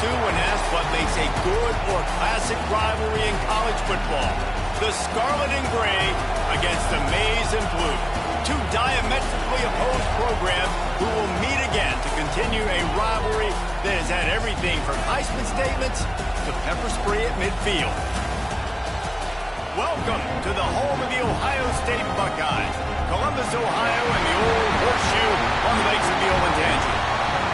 too when asked what makes a good or classic rivalry in college football. The Scarlet and Gray against the Maize and Blue. Two diametrically opposed programs who will meet again to continue a rivalry that has had everything from Heisman statements to pepper spray at midfield. Welcome to the home of the Ohio State Buckeyes, Columbus, Ohio, and the old horseshoe on the lakes of the Olentangy.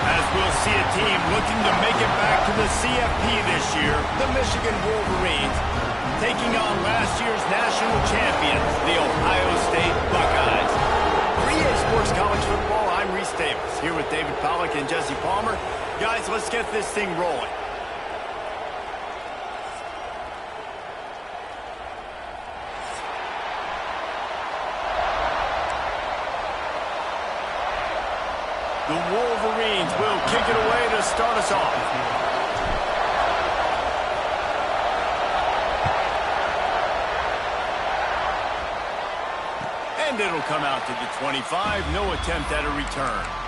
As we'll see a team looking to make it back to the CFP this year, the Michigan Wolverines, taking on last year's national champions, the Ohio State Buckeyes. 3A Sports College Football, I'm Reese Davis, here with David Pollack and Jesse Palmer. Guys, let's get this thing rolling. The Wolverines will kick it away to start us off. And it'll come out to the 25. No attempt at a return.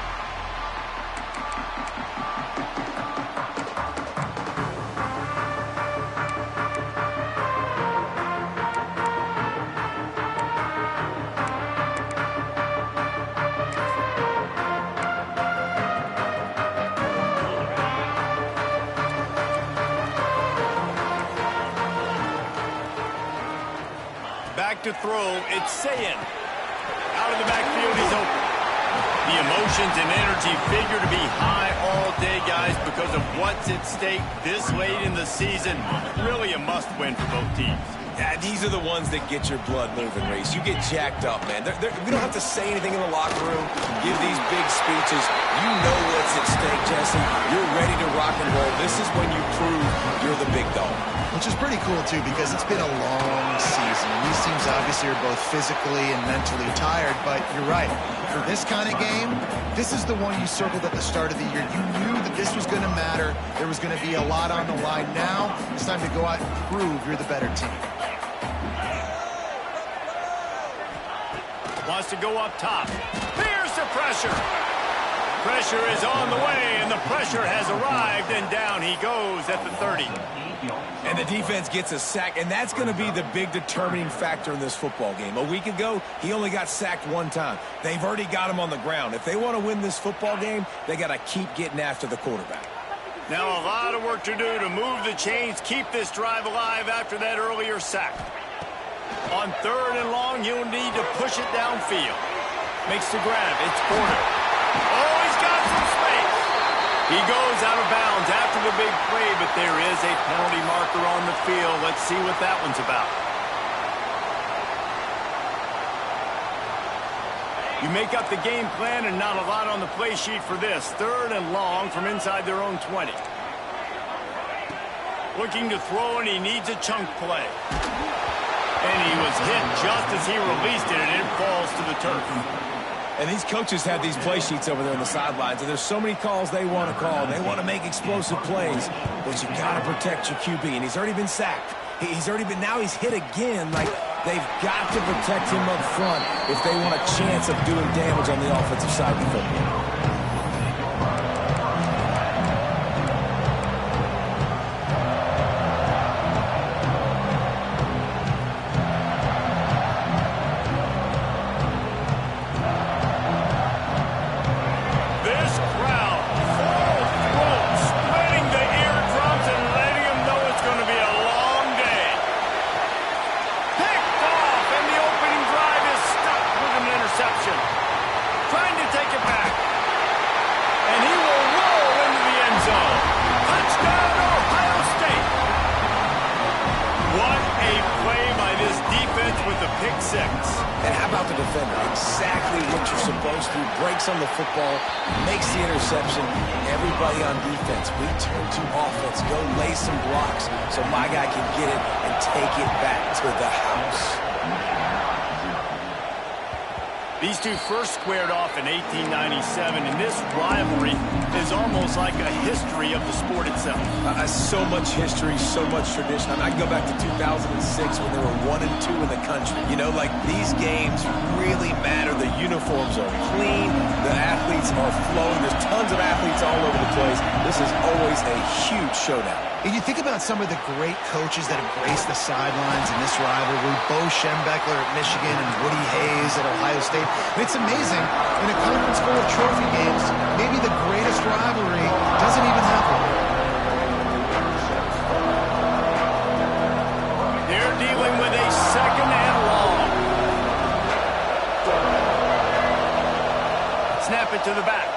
To throw, it's Sayin. Out of the backfield, he's open. The emotions and energy figure to be high all day, guys, because of what's at stake this late in the season. Really a must-win for both teams. Yeah, these are the ones that get your blood moving, Reese. You get jacked up, man. We don't have to say anything in the locker room, give these big speeches. You know what's at stake, Jesse. You're ready to rock and roll. This is when you prove you're the big dog. Which is pretty cool, too, because it's been a long season. These teams obviously are both physically and mentally tired, but you're right. For this kind of game, this is the one you circled at the start of the year. You knew that this was going to matter. There was going to be a lot on the line. Now, it's time to go out and prove you're the better team. Wants to go up top. Here's the pressure. Pressure is on the way, and the pressure has arrived, and down he goes at the 30. And the defense gets a sack, and that's going to be the big determining factor in this football game. A week ago, he only got sacked one time. They've already got him on the ground. If they want to win this football game, they got to keep getting after the quarterback. Now a lot of work to do to move the chains, keep this drive alive after that earlier sack. On 3rd and long, you'll need to push it downfield. Makes the grab. It's Porter. Oh, he's got some space. He goes out of bounds after the big play, but there is a penalty marker on the field. Let's see what that one's about. You make up the game plan and not a lot on the play sheet for this. 3rd and long from inside their own 20. Looking to throw, and he needs a chunk play. And he was hit just as he released it, and it falls to the turf. And these coaches have these play sheets over there on the sidelines, and there's so many calls they want to call. They want to make explosive plays, but you got to protect your QB, and he's already been sacked. Now he's hit again. Like, they've got to protect him up front if they want a chance of doing damage on the offensive side of the football. And how about the defender? Exactly what you're supposed to. Breaks on the football, makes the interception. Everybody on defense, we turn to offense. Go lay some blocks so my guy can get it and take it back to the house. These two first squared off in 1897, and this rivalry is almost like a history of the sport itself. So much history, so much tradition. I mean, I can go back to 2006 when they were 1-2 in the country. You know, like, these games really matter. The uniforms are clean. The athletes are flowing. There's tons of athletes all over the place. This is always a huge showdown. And you think about some of the great coaches that embrace the sidelines in this rivalry, Bo Schembechler at Michigan and Woody Hayes at Ohio State. And it's amazing, in a conference full of trophy games, maybe the greatest rivalry doesn't even happen. They're dealing with a second and long. Snap it to the back.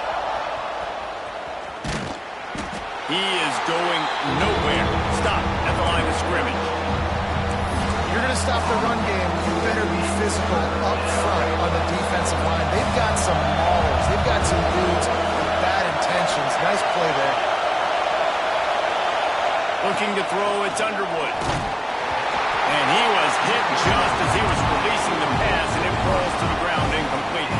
He is going nowhere. Stop at the line of scrimmage. You're going to stop the run game, you better be physical up front on the defensive line. They've got some maulers. They've got some dudes with bad intentions. Nice play there. Looking to throw, it's Underwood. And he was hit just as he was releasing the pass, and it falls to the ground incomplete.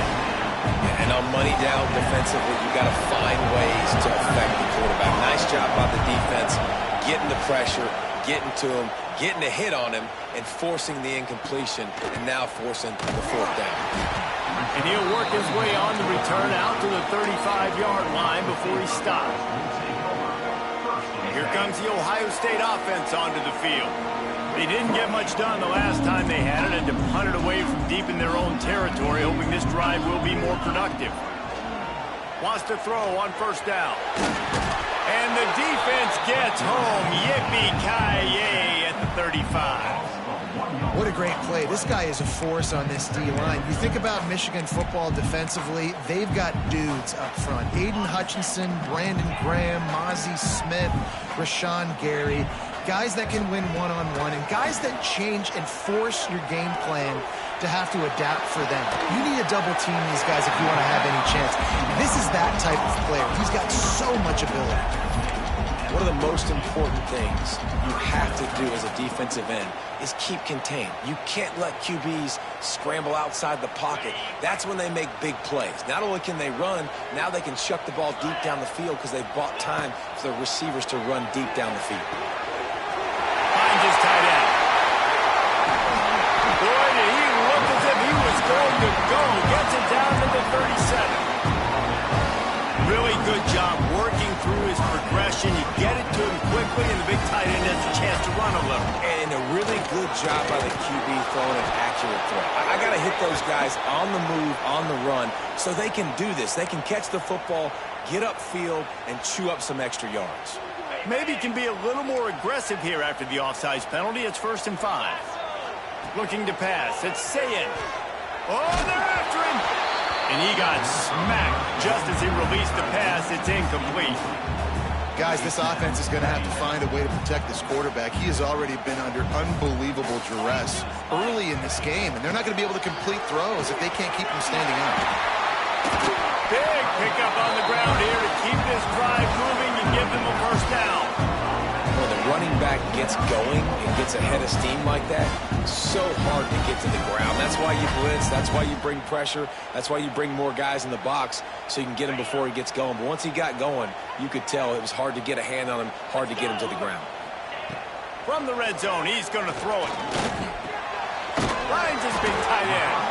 And on money down defensively, you got to find ways to affect the quarterback. Nice job by the defense, getting the pressure, getting to him, getting a hit on him, and forcing the incompletion, and now forcing the fourth down. And he'll work his way on the return out to the 35-yard line before he stops. Here comes the Ohio State offense onto the field. They didn't get much done the last time they had it, and to punt it away from deep in their own territory, hoping this drive will be more productive. Wants to throw on first down. And the defense gets home. Yippee-ki-yay at the 35. What a great play. This guy is a force on this D-line. You think about Michigan football defensively, they've got dudes up front. Aiden Hutchinson, Brandon Graham, Mozzie Smith, Rashawn Gary. Guys that can win one-on-one, and guys that change and force your game plan to have to adapt for them. You need to double team these guys if you want to have any chance. This is that type of player. He's got so much ability. One of the most important things you have to do as a defensive end is keep contained. You can't let QBs scramble outside the pocket. That's when they make big plays. Not only can they run, now they can chuck the ball deep down the field because they've bought time for the receivers to run deep down the field. Finds his tight end. Boy, did he look as if he was going to go. Gets it down to the 37. Really good job working through his progression. You get it to him quickly, and the big tight end has a chance to run a little. And a really good job by the QB throwing an accurate throw. I got to hit those guys on the move, on the run, so they can do this. They can catch the football, get upfield, and chew up some extra yards. Maybe can be a little more aggressive here after the offsides penalty. It's 1st and 5. Looking to pass. It's Sayin. Oh, they're after him. And he got smacked just as he released the pass. It's incomplete. Guys, this offense is going to have to find a way to protect this quarterback. He has already been under unbelievable duress early in this game, and they're not going to be able to complete throws if they can't keep him standing up. Big pickup on the ground here to keep this drive moving and give them a first down. When the running back gets going and gets ahead of steam like that, so hard to get to the ground. That's why you blitz. That's why you bring pressure. That's why you bring more guys in the box so you can get him before he gets going. But once he got going, you could tell it was hard to get a hand on him, hard to get him to the ground. From the red zone, he's going to throw it. Finds his big tight end.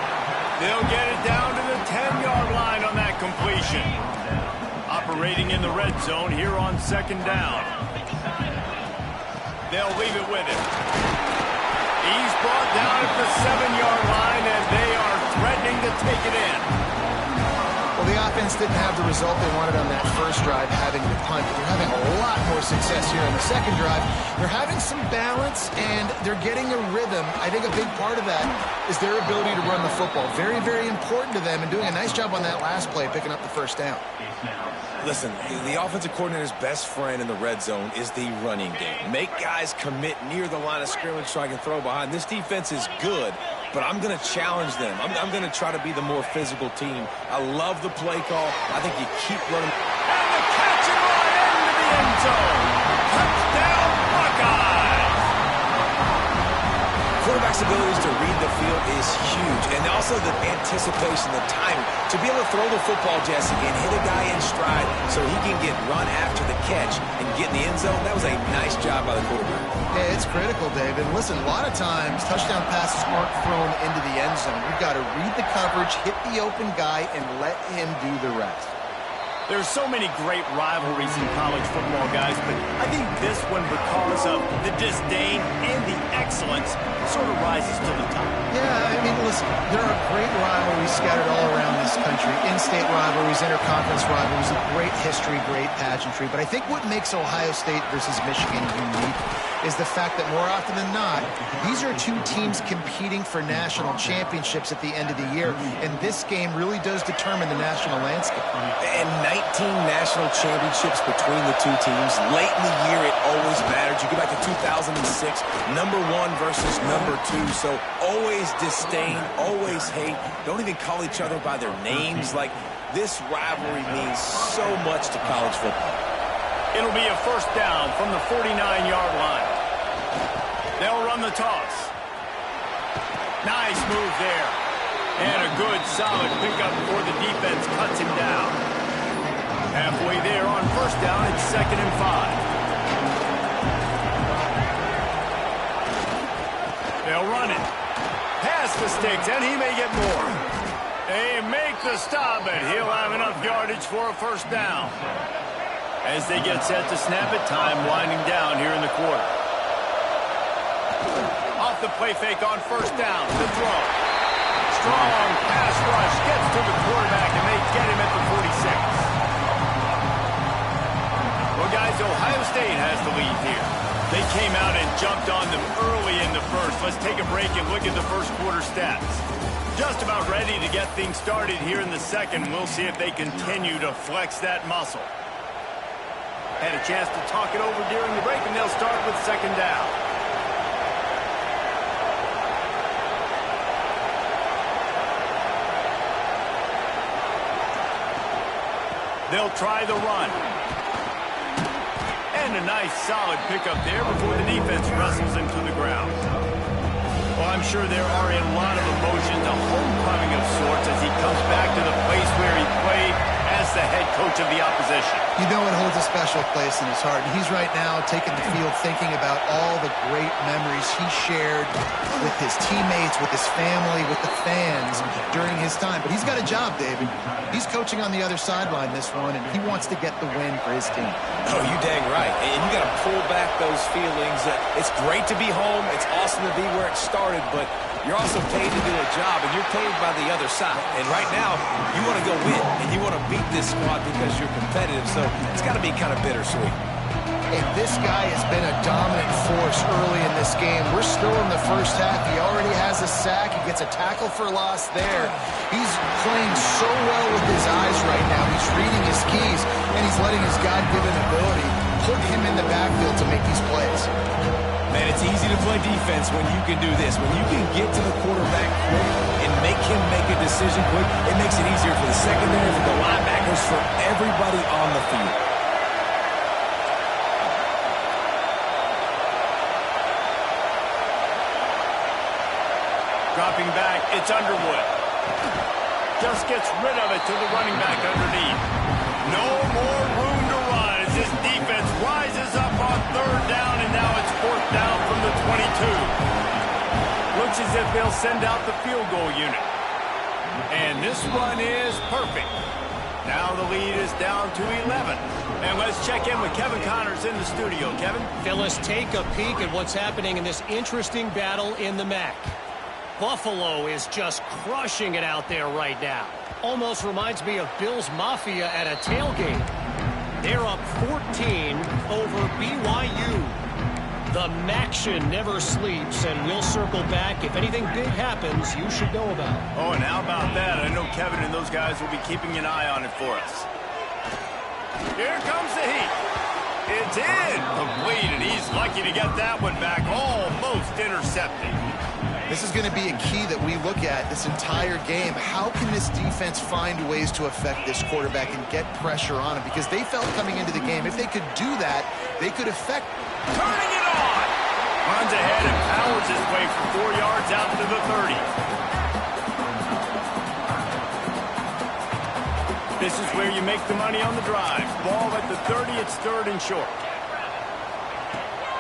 They'll get it down to the 10-yard line on that completion. Operating in the red zone here on 2nd down. They'll leave it with him. He's brought down at the 7-yard line, and they are threatening to take it in. Well, the offense didn't have the result they wanted on that first drive, having to punt, but they're having a lot more success here on the second drive. They're having some balance, and they're getting a rhythm. I think a big part of that is their ability to run the football. Very, very important to them, and doing a nice job on that last play, picking up the first down. Listen, the offensive coordinator's best friend in the red zone is the running game. Make guys commit near the line of scrimmage so I can throw behind. This defense is good, but I'm going to challenge them. I'm going to try to be the more physical team. I love the play call. I think you keep running. And the catch and run into the end zone. Touchdown, Buckeyes! Quarterback's flexibility to read the field is huge. And also the anticipation, the timing. To be able to throw the football, Jesse, and hit a guy in stride so he can get run after the catch and get in the end zone, that was a nice job by the quarterback. Yeah, it's critical, David. Listen, a lot of times touchdown passes aren't thrown into the end zone. You've got to read the coverage, hit the open guy, and let him do the rest. There's so many great rivalries in college football, guys, but I think this one, because of the disdain and the excellence, sort of rises to the top. Yeah, I mean, listen, there are great rivalries scattered all around this country. In-state rivalries, interconference rivalries, a great history, great pageantry. But I think what makes Ohio State versus Michigan unique is the fact that more often than not, these are two teams competing for national championships at the end of the year, and this game really does determine the national landscape. And 19 national championships between the two teams. Late in the year, it always mattered. You go back to 2006, number 1 versus number 2, so always disdain, always hate. Don't even call each other by their names. Like, this rivalry means so much to college football. It'll be a first down from the 49-yard line. They'll run the toss. Nice move there. And a good, solid pickup before the defense cuts him down. Halfway there on first down, it's 2nd and 5. They'll run it. Past the sticks, and he may get more. They make the stop, and he'll have enough yardage for a first down. As they get set to snap it, time winding down here in the quarter. Off the play fake on first down, the throw. Strong pass rush gets to the quarterback, and they get him at the 46. Well, guys, Ohio State has the lead here. They came out and jumped on them early in the first. Let's take a break and look at the first quarter stats. Just about ready to get things started here in the second. We'll see if they continue to flex that muscle. Had a chance to talk it over during the break, and they'll start with 2nd down. They'll try the run. And a nice, solid pickup there before the defense wrestles him to the ground. Well, I'm sure there are a lot of emotions, a homecoming of sorts, as he comes back to the place where he played as the head coach of the opposition. You know it holds a special place in his heart. And he's right now taking the field thinking about all the great memories he shared with his teammates, with his family, with the fans during his time. But he's got a job, David. He's coaching on the other sideline this one, and he wants to get the win for his team. Oh, you dang right. And you got to pull back those feelings. It's great to be home. It's awesome to be where it started, but you're also paid to do a job, and you're paid by the other side. And right now, you want to go win, and you want to beat this squad because you're competitive, so it's got to be kind of bittersweet. And this guy has been a dominant force early in this game. We're still in the first half. He already has a sack. He gets a tackle for loss there. He's playing so well with his eyes right now. He's reading his keys, and he's letting his God-given ability put him in the backfield to make these plays. Man, it's easy to play defense when you can do this. When you can get to the quarterback quick and make him make a decision quick, it makes it easier for the secondary, for the linebackers, for everybody on the field. Dropping back, it's Underwood. Just gets rid of it to the running back underneath. No more room to run as this defense rises up on 3rd down, and now it's 4th down from the 22. Looks as if they'll send out the field goal unit. And this run is perfect. Now the lead is down to 11. And let's check in with Kevin Connors in the studio. Kevin? Phyllis, take a peek at what's happening in this interesting battle in the MAC. Buffalo is just crushing it out there right now. Almost reminds me of Bills Mafia at a tailgate. They're up 14 over BYU. The Maction never sleeps, and we'll circle back. If anything big happens, you should know about it. Oh, and how about that? I know Kevin and those guys will be keeping an eye on it for us. Here comes the heat. It's in. Complete, and he's lucky to get that one back. Almost intercepted. This is going to be a key that we look at this entire game. How can this defense find ways to affect this quarterback and get pressure on him? Because they felt coming into the game, if they could do that, they could affect. Turning it on runs ahead and powers his way for 4 yards out to the 30. This is where you make the money on the drive. Ball at the 30, it's third and short.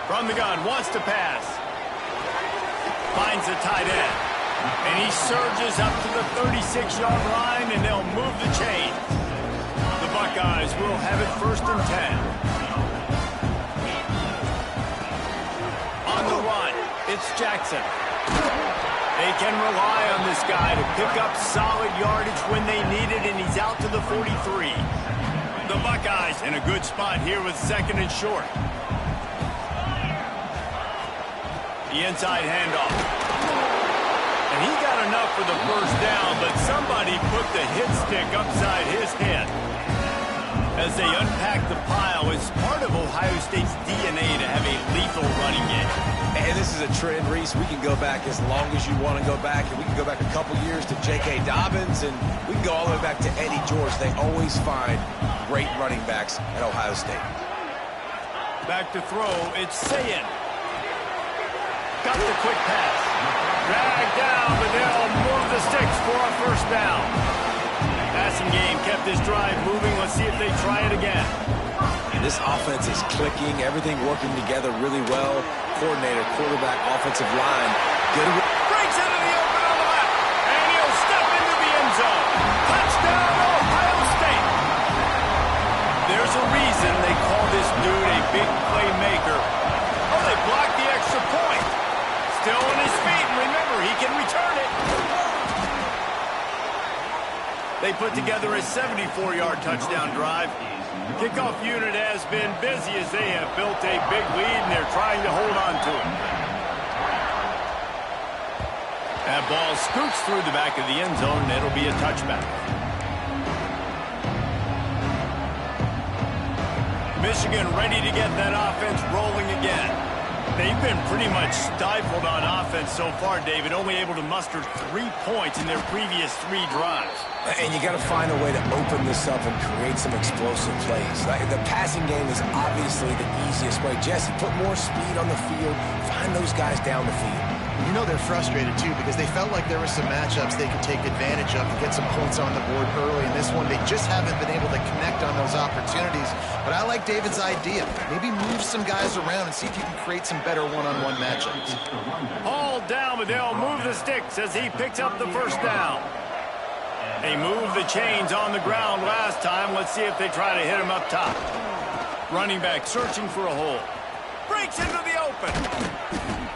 From the gun, wants to pass. Finds the tight end. And he surges up to the 36-yard line, and they'll move the chain. The Buckeyes will have it first and 10. On the run, it's Jackson. They can rely on this guy to pick up solid yardage when they need it, and he's out to the 43. The Buckeyes in a good spot here with second and short. The inside handoff. And he got enough for the first down, but somebody put the hit stick upside his head. As they unpack the pile, it's part of Ohio State's DNA to have a lethal running game. And this is a trend, Reese. We can go back as long as you want to go back, and we can go back a couple years to J.K. Dobbins, and we can go all the way back to Eddie George. They always find great running backs at Ohio State. Back to throw, it's Sayin. Got the quick pass. Dragged down, but they'll move the sticks for a first down. Passing game kept this drive moving. Let's see if they try it again. And this offense is clicking, everything working together really well. Coordinator, quarterback, offensive line. Good. Breaks into the open on the left, and he'll step into the end zone. Touchdown, Ohio State. There's a reason they call this dude a big playmaker. Oh, they blocked the extra point. Still on his feet, and remember, he can return it. They put together a 74-yard touchdown drive. Kickoff unit has been busy as they have built a big lead, and they're trying to hold on to it. That ball scoots through the back of the end zone, and it'll be a touchback. Michigan ready to get that offense rolling again. They've been pretty much stifled on offense so far, David, only able to muster 3 points in their previous 3 drives. And you got to find a way to open this up and create some explosive plays. The passing game is obviously the easiest way. Jesse, put more speed on the field. Find those guys down the field. You know they're frustrated, too, because they felt like there were some matchups they could take advantage of to get some points on the board early. In this one, they just haven't been able to connect on those opportunities. But I like David's idea. Maybe move some guys around and see if you can create some better one-on-one matchups. Hauled down, but they'll move the sticks as he picks up the first down. They moved the chains on the ground last time. Let's see if they try to hit him up top. Running back searching for a hole. Breaks into the open.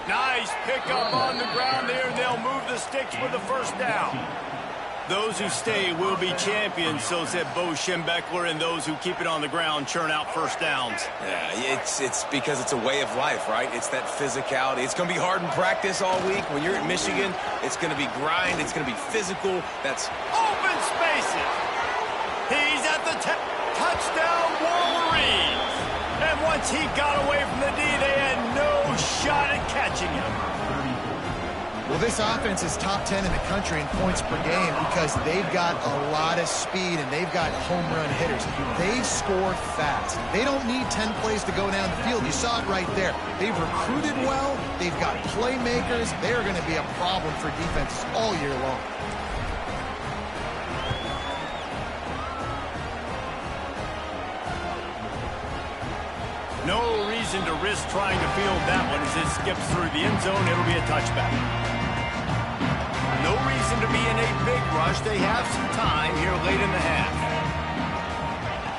Nice pickup on the ground there, and they'll move the sticks with the first down. Those who stay will be champions, so said Bo Schembechler, and those who keep it on the ground churn out first downs. Yeah, it's because it's a way of life, right? It's that physicality. It's going to be hard in practice all week. When you're at Michigan, it's going to be grind. It's going to be physical. That's open spaces. He's at the touchdown, Wolverines. And once he got away from the D, they had no shot at catching him. Well, this offense is top 10 in the country in points per game because they've got a lot of speed and they've got home run hitters. They score fast. They don't need 10 plays to go down the field. You saw it right there. They've recruited well. They've got playmakers. They are going to be a problem for defenses all year long. No reason to risk trying to field that one as it skips through the end zone. It'll be a touchback. No reason to be in a big rush. They have some time here late in the half.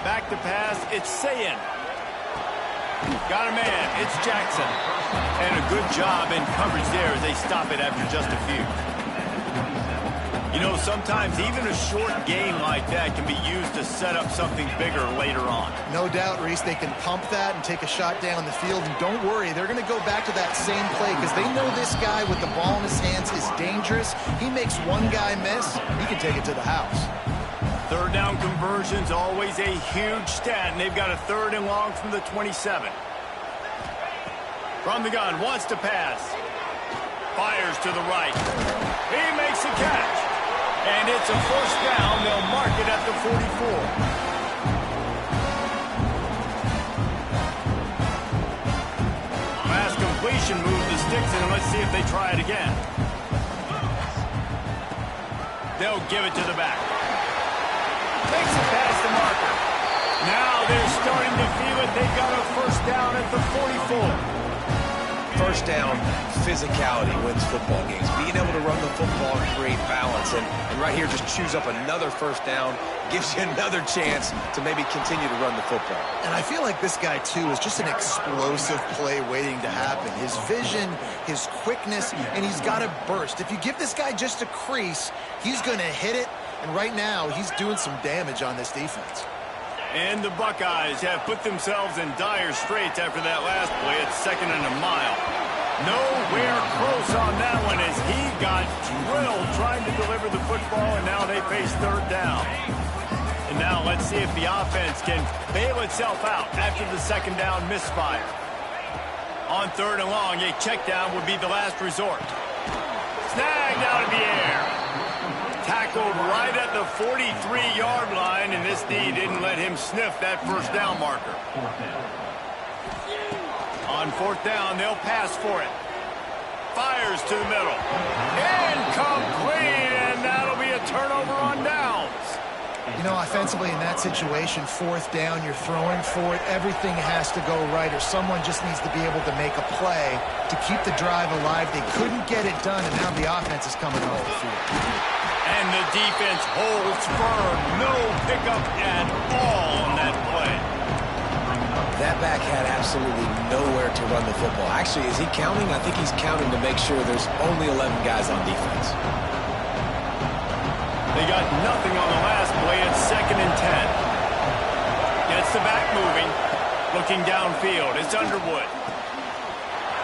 Back to pass, it's Sayin. Got a man, it's Jackson. And a good job in coverage there as they stop it after just a few. You know, sometimes even a short game like that can be used to set up something bigger later on. No doubt, Reese, they can pump that and take a shot down the field. And don't worry, they're going to go back to that same play because they know this guy with the ball in his hands is dangerous. He makes one guy miss, he can take it to the house. Third down conversion's always a huge stat, and they've got a third and long from the 27. From the gun, wants to pass. Fires to the right. He makes a catch. And it's a first down. They'll mark it at the 44. Pass completion moves the sticks, and let's see if they try it again. They'll give it to the back. Takes it past the marker. Now they're starting to feel it. They got a first down at the 44. First down, physicality wins football games. Being able to run the football and create balance. And right here, just choose up another first down, gives you another chance to maybe continue to run the football. And I feel like this guy, too, is just an explosive play waiting to happen. His vision, his quickness, and he's got a burst. If you give this guy just a crease, he's going to hit it. And right now, he's doing some damage on this defense. And the Buckeyes have put themselves in dire straits after that last play. It's 2nd and a mile. Nowhere close on that one as he got drilled trying to deliver the football, and now they face 3rd down. And now let's see if the offense can bail itself out after the 2nd down misfire. On 3rd and long, a check down would be the last resort. Snagged out of the air. Tackled right at the 43-yard line, and this D didn't let him sniff that first down marker. On 4th down, they'll pass for it. Fires to the middle. Incomplete, and that'll be a turnover on downs. You know, offensively in that situation, 4th down, you're throwing for it. Everything has to go right, or someone just needs to be able to make a play to keep the drive alive. They couldn't get it done, and now the offense is coming off the field. And the defense holds firm. No pickup at all on that play. That back had absolutely nowhere to run the football. Actually, is he counting? I think he's counting to make sure there's only 11 guys on defense. They got nothing on the last play. It's 2nd and 10. Gets the back moving. Looking downfield. It's Underwood.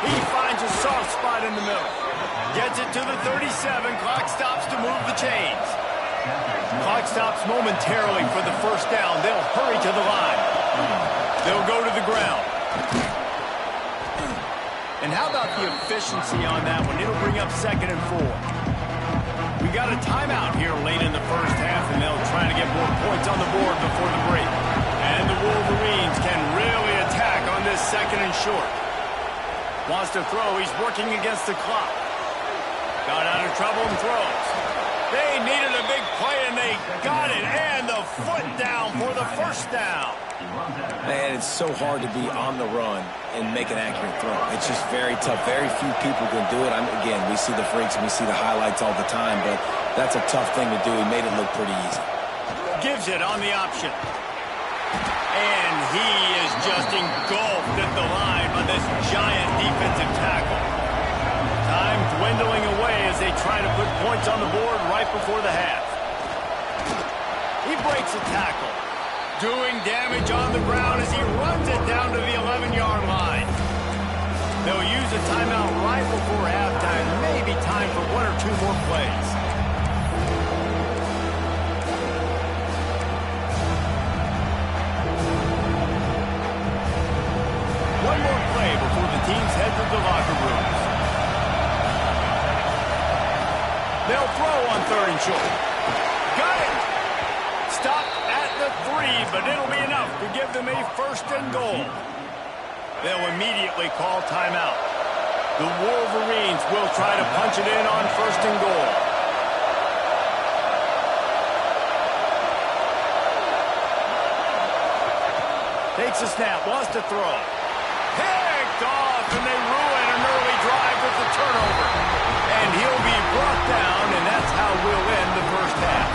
He finds a soft spot in the middle. Gets it to the 37. Clock stops to move the chains. Clock stops momentarily for the first down. They'll hurry to the line. They'll go to the ground. And how about the efficiency on that one? It'll bring up 2nd and 4. We got a timeout here late in the first half, and they'll try to get more points on the board before the break. And the Wolverines can really attack on this 2nd and short. Wants to throw. He's working against the clock. Got out of trouble and throws. They needed a big play, and they got it. And the foot down for the first down. Man, it's so hard to be on the run and make an accurate throw. It's just very tough. Very few people can do it. Again, we see the freaks and we see the highlights all the time, but that's a tough thing to do. He made it look pretty easy. Gives it on the option. And he is just engulfed at the line by this giant defensive tackle. Time dwindling away as they try to put points on the board right before the half. He breaks a tackle. Doing damage on the ground as he runs it down to the 11-yard line. They'll use a timeout right before halftime. Maybe time for 1 or 2 more plays. One more play before the teams head to the locker rooms. They'll throw on 3rd and short. Got it! Stopped at the 3, but it'll be enough to give them a 1st and goal. They'll immediately call timeout. The Wolverines will try to punch it in on 1st and goal. Takes a snap, wants to throw. Picked off, and they ruin an early drive with the turnover. And he'll be brought down, and that's how we'll end the first half.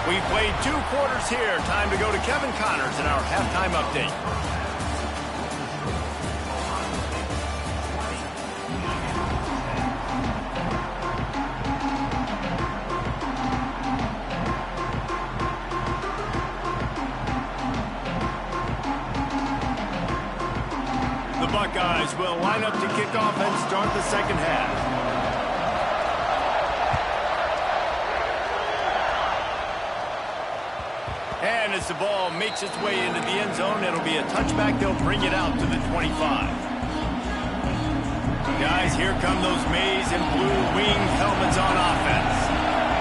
We played 2 quarters here. Time to go to Kevin Connors in our halftime update. The Buckeyes will line up to kick off and start the second half. And as the ball makes its way into the end zone, it'll be a touchback. They'll bring it out to the 25. Guys, here come those maize and blue winged helmets on offense.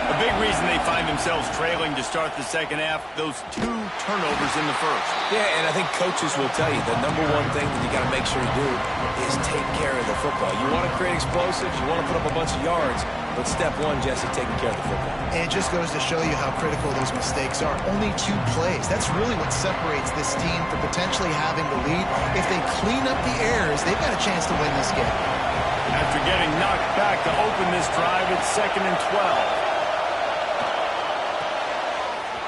A big reason they find themselves trailing to start the second half, those 2 turnovers in the first. Yeah, and I think coaches will tell you the number one thing that you got to make sure you do is take care of the football. You want to create explosives, you want to put up a bunch of yards, but step one, Jesse, taking care of the football. And it just goes to show you how critical those mistakes are. Only 2 plays. That's really what separates this team from potentially having the lead. If they clean up the errors, they've got a chance to win this game. After getting knocked back to open this drive, it's 2nd and 12.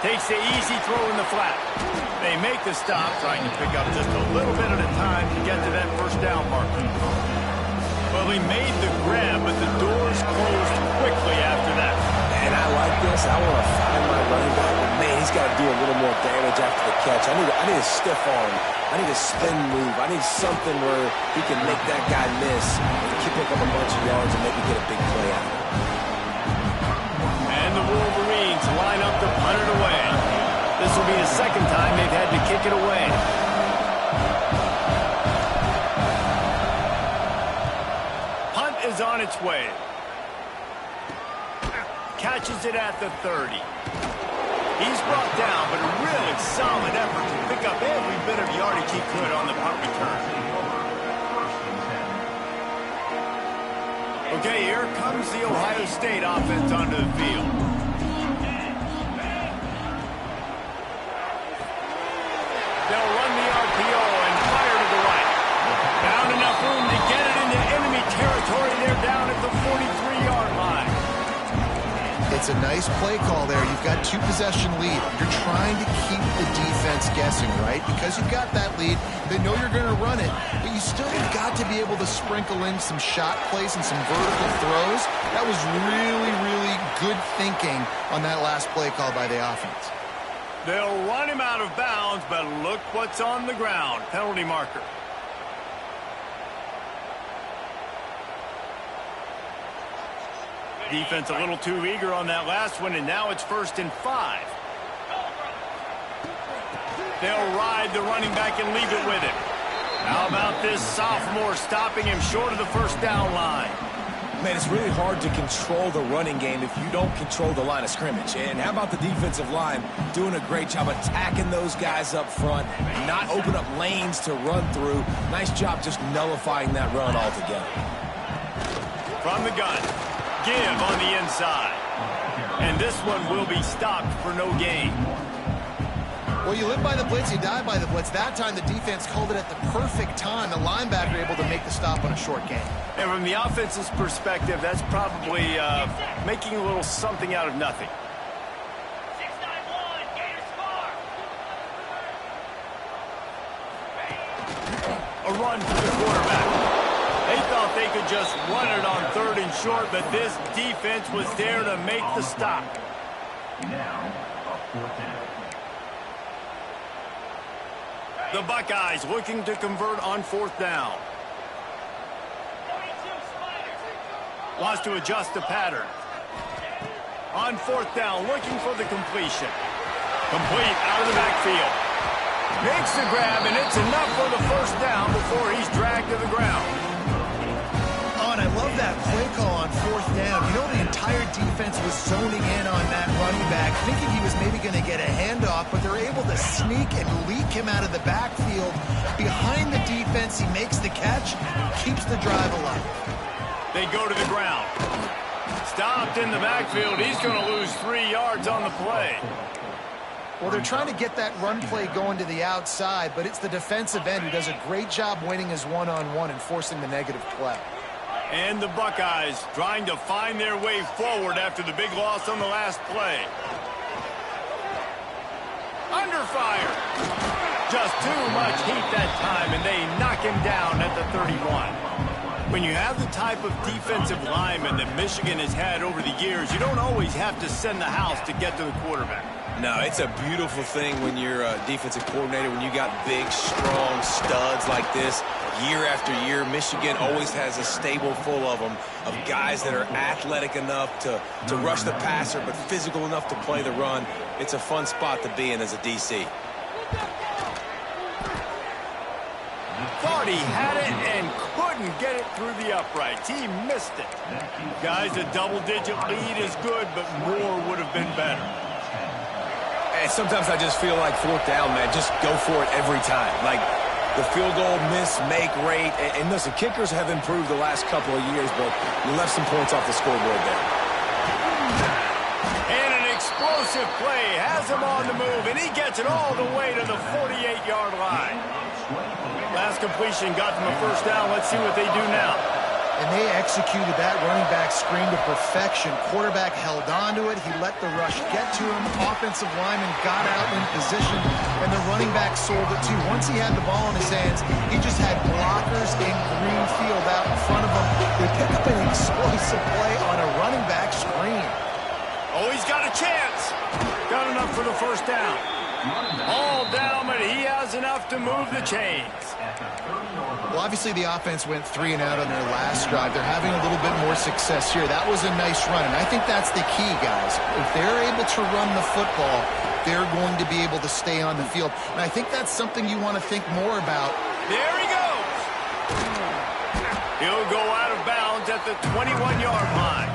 Takes the easy throw in the flat. They make the stop, trying to pick up just a little bit at a time to get to that first down marker. Well, he made the grab, but the doors closed quickly after that. And I like this. I want to find my running back, but man, he's got to do a little more damage after the catch. I need a stiff arm. I need a spin move. I need something where he can make that guy miss and pick up a bunch of yards and maybe get a big play out of it. And the Wolverines line up to punt it away. This will be the second time they've had to kick it away. Punt is on its way. Catches it at the 30. He's brought down, but a really solid effort to pick up every bit of yardage he could on the punt return. Okay, here comes the Ohio State offense onto the field. They'll run the RPO and fire to the right. Found enough room to get it into enemy territory. They're down at the 43-yard line. It's a nice play call there. You've got 2-possession lead. You're trying to keep the defense guessing, right? Because you've got that lead, they know you're going to run it, but you still got to be able to sprinkle in some shot plays and some vertical throws. That was really, really good thinking on that last play call by the offense. They'll run him out of bounds, but look what's on the ground. Penalty marker. Defense a little too eager on that last one, and now it's 1st and 5. They'll ride the running back and leave it with him. How about this sophomore stopping him short of the first down line? Man, it's really hard to control the running game if you don't control the line of scrimmage. And how about the defensive line doing a great job attacking those guys up front, not open up lanes to run through. Nice job just nullifying that run altogether. From the gun. Give on the inside. And this one will be stopped for no gain. Well, you live by the blitz, you die by the blitz. That time the defense called it at the perfect time. The linebacker able to make the stop on a short gain. And from the offense's perspective, that's probably making a little something out of nothing. 6-9-1, Gators score. A run for the quarterback. They thought they could just run it on 3rd and short, but this defense was there to make the stop. Now, a 4th down. The Buckeyes looking to convert on 4th down. Wants to adjust the pattern. On 4th down, looking for the completion. Complete out of the backfield. Makes the grab, and it's enough for the first down before he's dragged to the ground. Oh, and I love that play call on 4th down. You know, the entire defense was zoning in on that running back, thinking he was maybe going to get a handoff, but they're able to sneak and leak him out of the backfield. Behind the defense, he makes the catch, keeps the drive alive. They go to the ground. Stopped in the backfield. He's going to lose 3 yards on the play. Well, they're trying to get that run play going to the outside, but it's the defensive end who does a great job winning his one-on-one and forcing the negative play. And the Buckeyes trying to find their way forward after the big loss on the last play. Under fire. Just too much heat that time, and they knock him down at the 31. When you have the type of defensive lineman that Michigan has had over the years, you don't always have to send the house to get to the quarterback. No, it's a beautiful thing when you're a defensive coordinator, when you got big, strong studs like this. Year after year, Michigan always has a stable full of them, of guys that are athletic enough to rush the passer, but physical enough to play the run. It's a fun spot to be in as a DC. Far thought he had it and couldn't get it through the uprights. He missed it. Guys, a double-digit lead is good, but more would have been better. And sometimes I just feel like fourth down, man, just go for it every time. Like the field goal miss-make rate. And listen, kickers have improved the last couple of years, but you left some points off the scoreboard there. And an explosive play has him on the move, and he gets it all the way to the 48-yard line. Last completion got them a first down. Let's see what they do now. And they executed that running back screen to perfection. Quarterback held on to it. He let the rush get to him. Offensive lineman got out in position, and the running back sold it too. Once he had the ball in his hands, he just had blockers in green field out in front of him. They pick up an explosive play on a running back screen. Oh, he's got a chance. Got enough for the first down. All down, but he has enough to move the chains. Well, obviously the offense went 3 and out on their last drive. They're having a little bit more success here. That was a nice run, and I think that's the key, guys. If they're able to run the football, they're going to be able to stay on the field. And I think that's something you want to think more about. There he goes. He'll go out of bounds at the 21-yard line.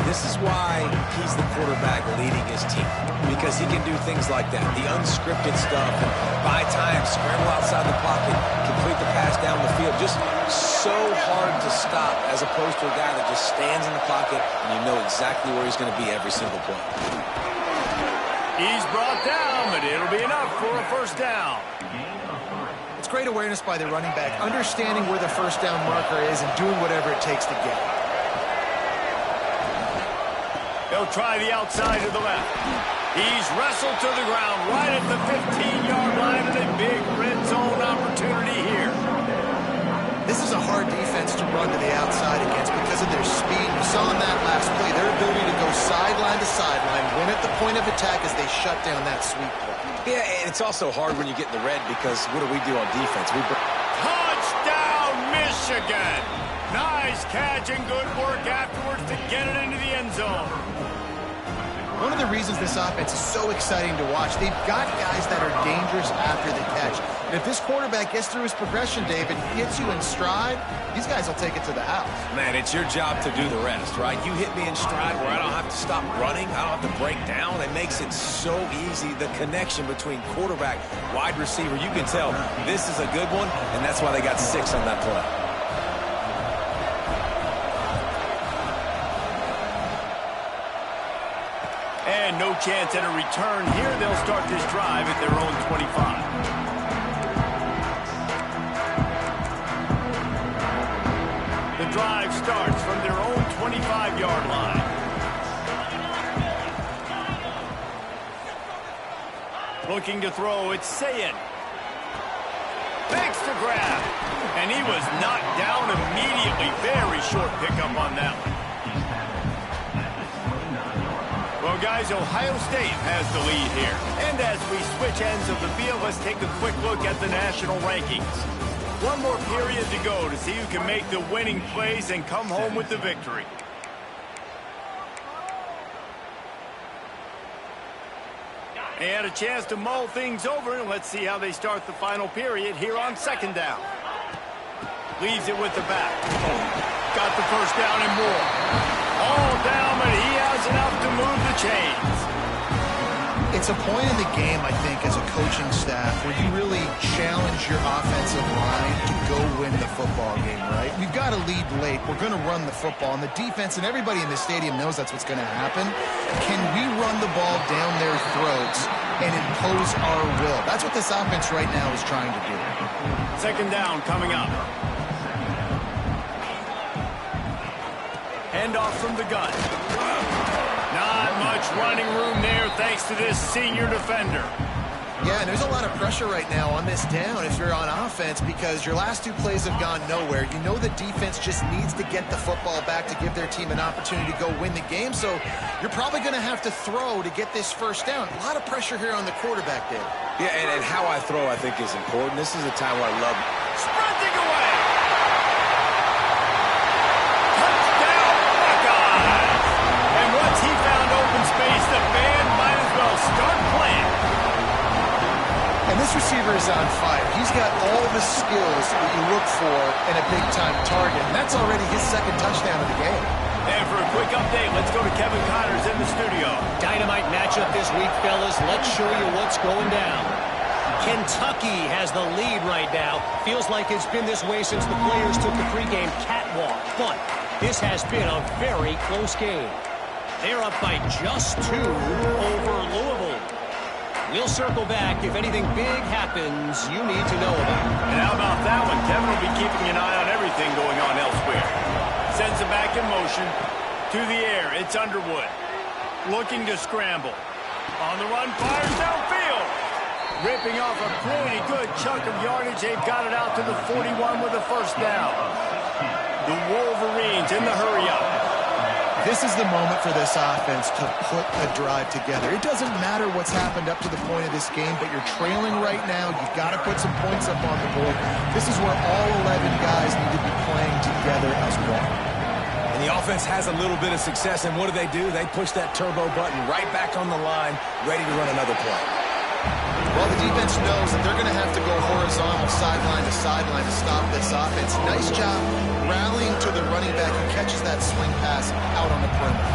This is why he's the quarterback leading his team, because he can do things like that, the unscripted stuff, and buy time, scramble outside the pocket, complete the pass down the field. Just so hard to stop as opposed to a guy that just stands in the pocket and you know exactly where he's going to be every single play. He's brought down, but it'll be enough for a first down. It's great awareness by the running back, understanding where the first down marker is and doing whatever it takes to get it. They'll try the outside to the left. He's wrestled to the ground right at the 15-yard line, and a big red zone opportunity here. This is a hard defense to run to the outside against because of their speed. We saw in that last play their ability to go sideline to sideline, win at the point of attack as they shut down that sweep play. Yeah, and it's also hard when you get in the red because what do we do on defense? Touchdown, Michigan! Nice catch and good work afterwards to get it into the end zone. One of the reasons this offense is so exciting to watch, they've got guys that are dangerous after the catch. And if this quarterback gets through his progression, David, hits you in stride, these guys will take it to the house. Man, it's your job to do the rest, right? You hit me in stride where I don't have to stop running, I don't have to break down. It makes it so easy, the connection between quarterback, wide receiver. You can tell this is a good one, and that's why they got 6 on that play. And no chance at a return here. They'll start this drive at their own 25. The drive starts from their own 25-yard line. Looking to throw, it's Sayin. Fakes to grab. And he was knocked down immediately. Very short pickup on that one. Well, guys, Ohio State has the lead here. And as we switch ends of the field, let's take a quick look at the national rankings. One more period to go to see who can make the winning plays and come home with the victory. They had a chance to mull things over, and let's see how they start the final period here on second down. Leaves it with the back. Got the first down and more. All down, but he has enough to move the chains. It's a point in the game, I think, as a coaching staff where you really challenge your offensive line to go win the football game, right? We've got to lead late. We're going to run the football, and the defense and everybody in the stadium knows that's what's going to happen. Can we run the ball down their throats and impose our will? That's what this offense right now is trying to do. Second down coming up. Handoff from the gun. Not much running room there thanks to this senior defender. Yeah, and there's a lot of pressure right now on this down if you're on offense because your last 2 plays have gone nowhere. You know the defense just needs to get the football back to give their team an opportunity to go win the game, so you're probably going to have to throw to get this first down. A lot of pressure here on the quarterback there. Yeah, and how I throw, I think, is important. This is a time where I love sprinting away. Touchdown, Buckeyes. And once he found open space, the band might as well start playing. And this receiver is on fire. He's got all the skills that you look for in a big-time target, and that's already his second touchdown of the game. And for a quick update, let's go to Kevin Connors in the studio. Dynamite matchup this week, fellas. Let's show you what's going down. Kentucky has the lead right now. Feels like it's been this way since the players took the pregame catwalk. But this has been a very close game. They're up by just 2 over Louisville. We'll circle back if anything big happens you need to know about. And how about that one? Kevin will be keeping an eye on everything going on elsewhere. Sends it back in motion. To the air, it's Underwood. Looking to scramble. On the run, fires downfield. Ripping off a pretty good chunk of yardage. They've got it out to the 41 with a first down. The Wolverines in the hurry-up. This is the moment for this offense to put a drive together. It doesn't matter what's happened up to the point of this game, but you're trailing right now. You've got to put some points up on the board. This is where all 11 guys need to be playing together as one. And the offense has a little bit of success, and what do? They push that turbo button right back on the line, ready to run another play. Well, the defense knows that they're going to have to go horizontal sideline to stop this offense. Nice job rallying to the running back who catches that swing pass out on the perimeter.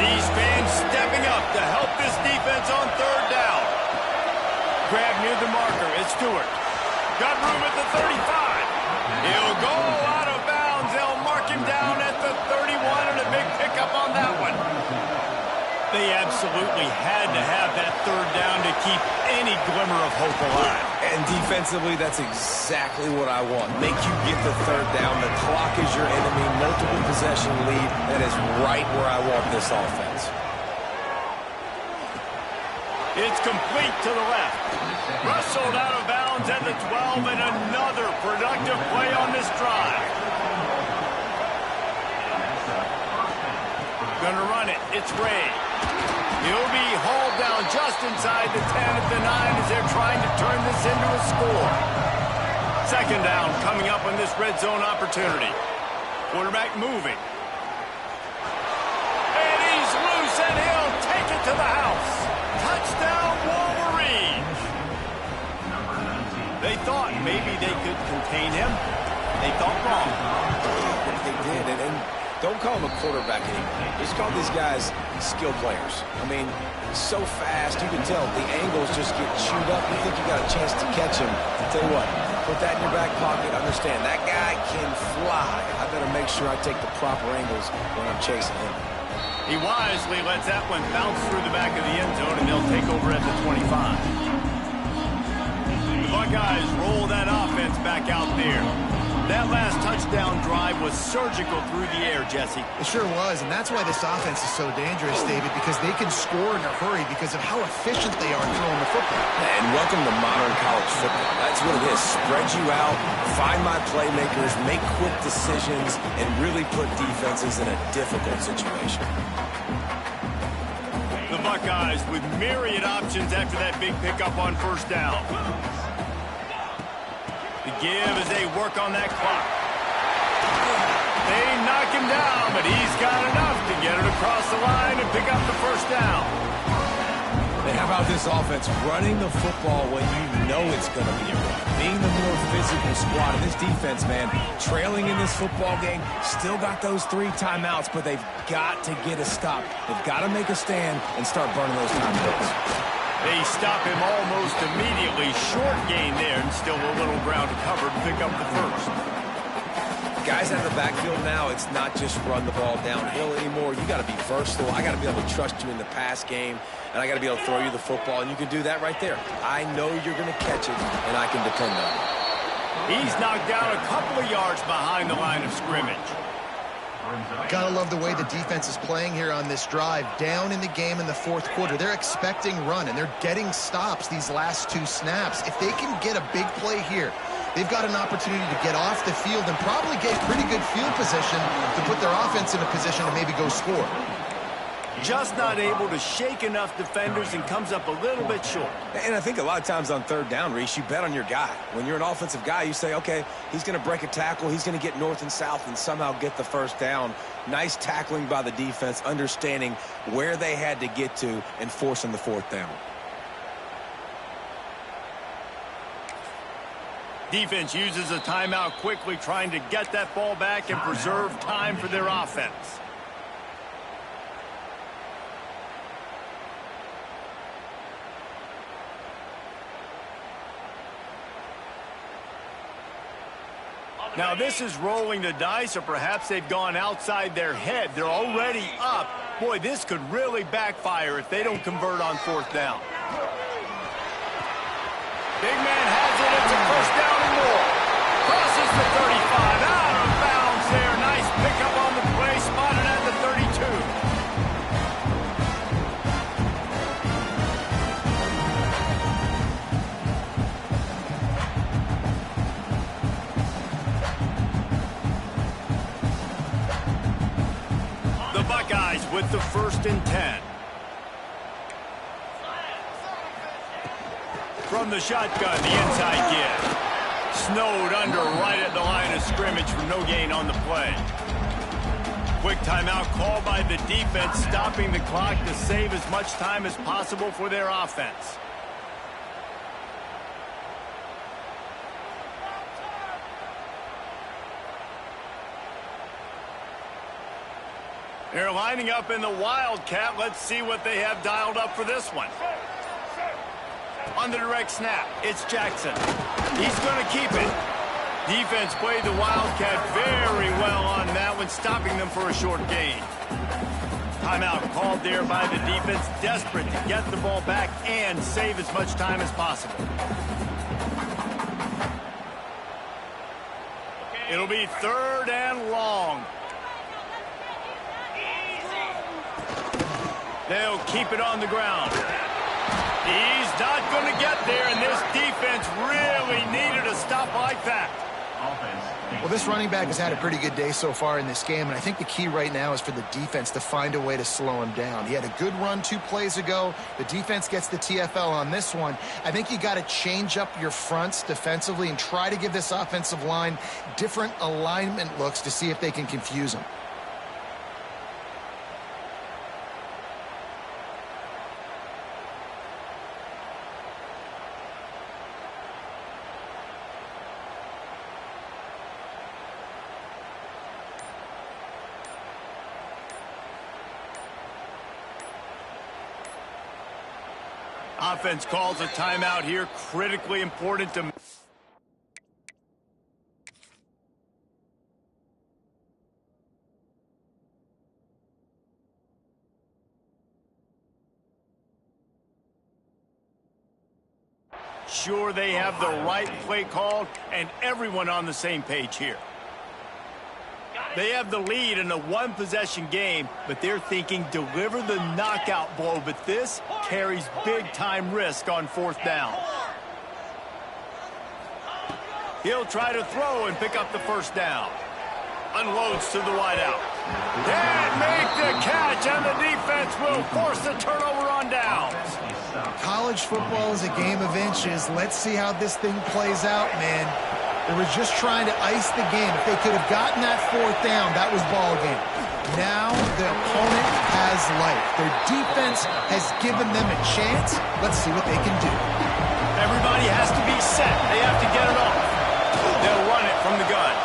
These fans stepping up to help this defense on third down. Grab near the marker. It's Stewart. Got room at the 35. He'll go out of bounds. They'll mark him down at the 31, and a big pickup on that one. They absolutely had to have that third down to keep any glimmer of hope alive. And defensively, that's exactly what I want. Make you get the third down. The clock is your enemy. Multiple possession lead. That is right where I want this offense. It's complete to the left. Rustled out of bounds at the 12, and another productive play on this drive. Gonna run it. It's Ray. He'll be hauled down just inside the 10 at the 9 as they're trying to turn this into a score. Second down coming up on this red zone opportunity. Quarterback moving. And he's loose, and he'll take it to the house. Touchdown, Wolverines. They thought maybe they could contain him. They thought wrong. They did, and don't call him a quarterback anymore. Just call these guys skill players. I mean, so fast, you can tell the angles just get chewed up. You think you got a chance to catch him. I'll tell you what, put that in your back pocket. Understand, that guy can fly. I better make sure I take the proper angles when I'm chasing him. He wisely lets that one bounce through the back of the end zone, and they'll take over at the 25. The Buckeyes roll that offense back out there. That last touchdown drive was surgical through the air, Jesse. It sure was, and that's why this offense is so dangerous, David, because they can score in a hurry because of how efficient they are throwing the football. And welcome to modern college football. That's what it is. Spread you out, find my playmakers, make quick decisions, and really put defenses in a difficult situation. The Buckeyes with myriad options after that big pickup on first down. The give as they work on that clock. They knock him down, but he's got enough to get it across the line and pick up the first down. And how about this offense running the football when you know it's going to be a run? Being the more physical squad. And this defense, man, trailing in this football game, still got those 3 timeouts, but they've got to get a stop. They've got to make a stand and start burning those timeouts. They stop him almost immediately. Short gain there, and still a little ground to cover to pick up the first. Guys out of the backfield now, it's not just run the ball downhill anymore. You got to be versatile. I got to be able to trust you in the pass game, and I got to be able to throw you the football, and you can do that right there. I know you're going to catch it, and I can depend on it. He's knocked down a couple of yards behind the line of scrimmage. Gotta love the way the defense is playing here on this drive. Down in the game in the fourth quarter. They're expecting run, and they're getting stops these last 2 snaps. If they can get a big play here, they've got an opportunity to get off the field and probably get pretty good field position to put their offense in a position to maybe go score. Just not able to shake enough defenders and comes up a little bit short. And I think a lot of times on third down, Reese, you bet on your guy. When you're an offensive guy, you say, okay, he's going to break a tackle, he's going to get north and south and somehow get the first down. Nice tackling by the defense, understanding where they had to get to and forcing the fourth down. Defense uses a timeout quickly, trying to get that ball back and preserve time for their offense. Now this is rolling the dice, or perhaps they've gone outside their head. They're already up. Boy, this could really backfire if they don't convert on fourth down. Big man has it. It's a first down and more. Crosses the 35. Out of bounds there. Nice pickup on the play. Spotted at the 32. Buckeyes with the 1st and 10. From the shotgun, the inside give. Snowed under right at the line of scrimmage for no gain on the play. Quick timeout called by the defense, stopping the clock to save as much time as possible for their offense. They're lining up in the Wildcat. Let's see what they have dialed up for this one. On the direct snap, it's Jackson. He's going to keep it. Defense played the Wildcat very well on that one, stopping them for a short gain. Timeout called there by the defense, desperate to get the ball back and save as much time as possible. It'll be 3rd and long. They'll keep it on the ground. He's not going to get there, and this defense really needed a stop like that. Well, this running back has had a pretty good day so far in this game, and I think the key right now is for the defense to find a way to slow him down. He had a good run 2 plays ago. The defense gets the TFL on this one. I think you got to change up your fronts defensively and try to give this offensive line different alignment looks to see if they can confuse him. Offense calls a timeout here. Critically important to... Sure, they have the right play called, and everyone on the same page here. They have the lead in a 1-possession game, but they're thinking deliver the knockout blow, but this carries big-time risk on 4th down. He'll try to throw and pick up the 1st down. Unloads to the wideout. Can't make the catch, and the defense will force the turnover on downs. College football is a game of inches. Let's see how this thing plays out, man. They were just trying to ice the game. If they could have gotten that 4th down, that was ball game. Now the opponent has life. Their defense has given them a chance. Let's see what they can do. Everybody has to be set. They have to get it off. They'll run it from the gun.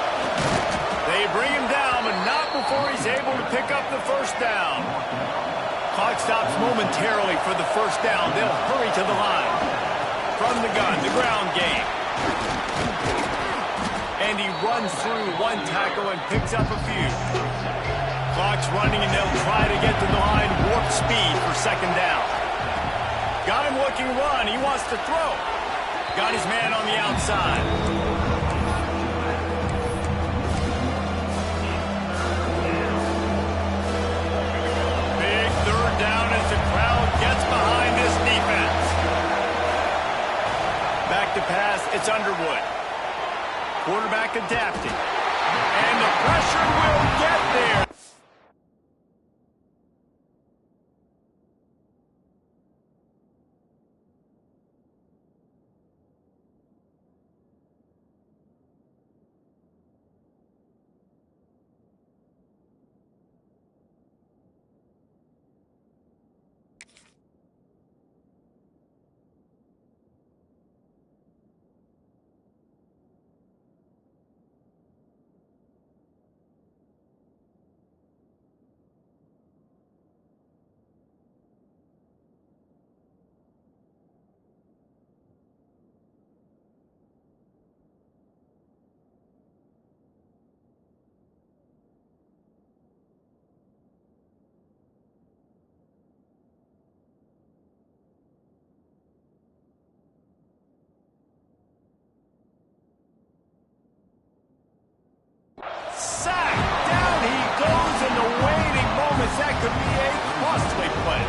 They bring him down, but not before he's able to pick up the 1st down. Clock stops momentarily for the 1st down. They'll hurry to the line. From the gun, the ground game. And he runs through 1 tackle and picks up a few. Clock's running, and they'll try to get to the line. Warp speed for 2nd down. Got him looking run. He wants to throw. Got his man on the outside. Big 3rd down as the crowd gets behind this defense. Back to pass. It's Underwood. Quarterback adapting. And the pressure will get there. could be a costly play.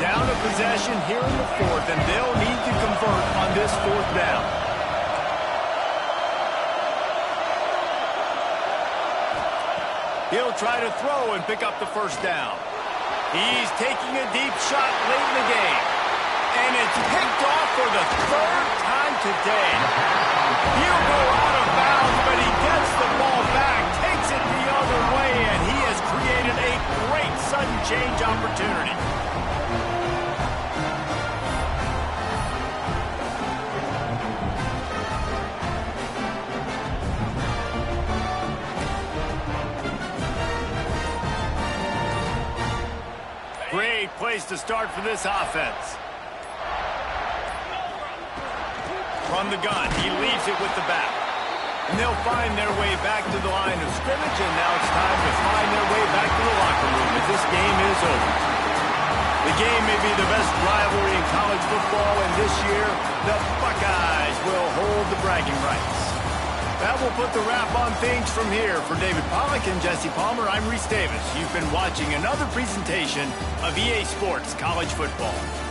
Down a possession here in the fourth, and they'll need to convert on this fourth down. He'll try to throw and pick up the first down. He's taking a deep shot late in the game. And it's picked off for the third time today. He'll go out of bounds, but he gets the ball back, takes it the other way, and he has created a great sudden change opportunity. Great place to start for this offense. From the gun, he leaves it with the back. And they'll find their way back to the line of scrimmage, and now it's time to find their way back to the locker room as this game is over. The game may be the best rivalry in college football, and this year, the Buckeyes will hold the bragging rights. That will put the wrap on things from here. For David Pollack and Jesse Palmer, I'm Reese Davis. You've been watching another presentation of EA Sports College Football.